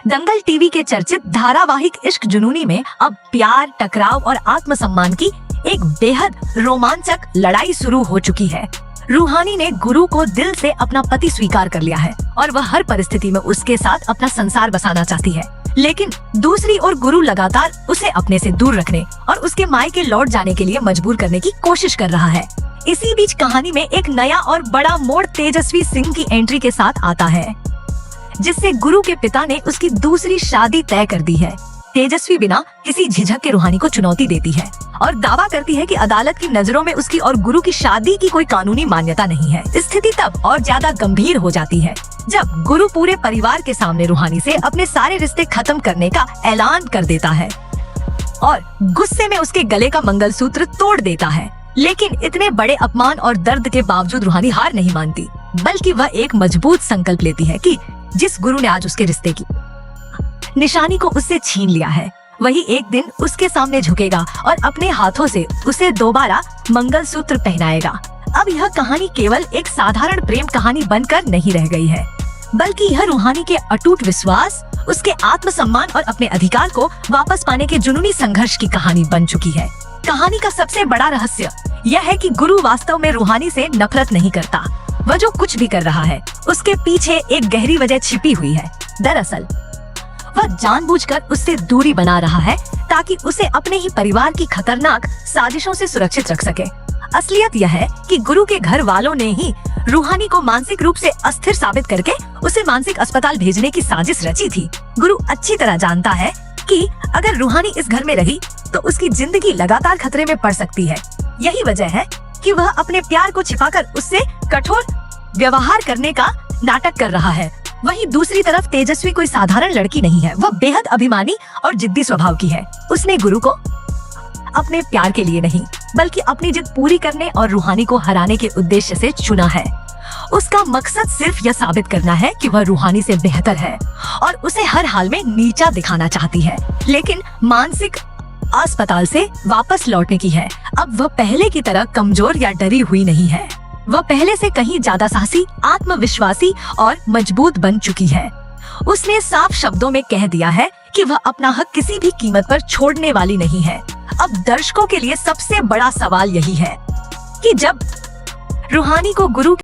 दंगल TV के चर्चित धारावाहिक इश्क जुनूनी में अब प्यार, टकराव और आत्मसम्मान की एक बेहद रोमांचक लड़ाई शुरू हो चुकी है। रूहानी ने गुरु को दिल से अपना पति स्वीकार कर लिया है और वह हर परिस्थिति में उसके साथ अपना संसार बसाना चाहती है, लेकिन दूसरी ओर गुरु लगातार उसे अपने से दूर रखने और उसके मायके लौट जाने के लिए मजबूर करने की कोशिश कर रहा है। इसी बीच कहानी में एक नया और बड़ा मोड़ तेजस्वी सिंह की एंट्री के साथ आता है, जिससे गुरु के पिता ने उसकी दूसरी शादी तय कर दी है। तेजस्वी बिना किसी झिझक के रूहानी को चुनौती देती है और दावा करती है कि अदालत की नजरों में उसकी और गुरु की शादी की कोई कानूनी मान्यता नहीं है। स्थिति तब और ज्यादा गंभीर हो जाती है जब गुरु पूरे परिवार के सामने रूहानी से अपने सारे रिश्ते खत्म करने का ऐलान कर देता है और गुस्से में उसके गले का मंगलसूत्र तोड़ देता है। लेकिन इतने बड़े अपमान और दर्द के बावजूद रूहानी हार नहीं मानती, बल्कि वह एक मजबूत संकल्प लेती है कि जिस गुरु ने आज उसके रिश्ते की निशानी को उससे छीन लिया है, वही एक दिन उसके सामने झुकेगा और अपने हाथों से उसे दोबारा मंगलसूत्र पहनाएगा। अब यह कहानी केवल एक साधारण प्रेम कहानी बनकर नहीं रह गई है, बल्कि यह रूहानी के अटूट विश्वास, उसके आत्मसम्मान और अपने अधिकार को वापस पाने के जुनूनी संघर्ष की कहानी बन चुकी है। कहानी का सबसे बड़ा रहस्य यह है कि गुरु वास्तव में रूहानी से नफरत नहीं करता। वह जो कुछ भी कर रहा है उसके पीछे एक गहरी वजह छिपी हुई है। दरअसल वह जानबूझकर उससे दूरी बना रहा है ताकि उसे अपने ही परिवार की खतरनाक साजिशों से सुरक्षित रख सके। असलियत यह है कि गुरु के घर वालों ने ही रूहानी को मानसिक रूप से अस्थिर साबित करके उसे मानसिक अस्पताल भेजने की साजिश रची थी। गुरु अच्छी तरह जानता है कि अगर रूहानी इस घर में रही तो उसकी जिंदगी लगातार खतरे में पड़ सकती है। यही वजह है कि वह अपने प्यार को छिपाकर उससे कठोर व्यवहार करने का नाटक कर रहा है। वहीं दूसरी तरफ तेजस्वी कोई साधारण लड़की नहीं है, वह बेहद अभिमानी और जिद्दी स्वभाव की है। उसने गुरु को अपने प्यार के लिए नहीं, बल्कि अपनी जिद पूरी करने और रूहानी को हराने के उद्देश्य से चुना है। उसका मकसद सिर्फ यह साबित करना है कि वह रूहानी से बेहतर है और उसे हर हाल में नीचा दिखाना चाहती है, लेकिन मानसिक अस्पताल से वापस लौटने की है। अब वह पहले की तरह कमजोर या डरी हुई नहीं है, वह पहले से कहीं ज्यादा साहसी, आत्मविश्वासी और मजबूत बन चुकी है। उसने साफ शब्दों में कह दिया है कि वह अपना हक किसी भी कीमत पर छोड़ने वाली नहीं है। अब दर्शकों के लिए सबसे बड़ा सवाल यही है कि जब रूहानी को गुरु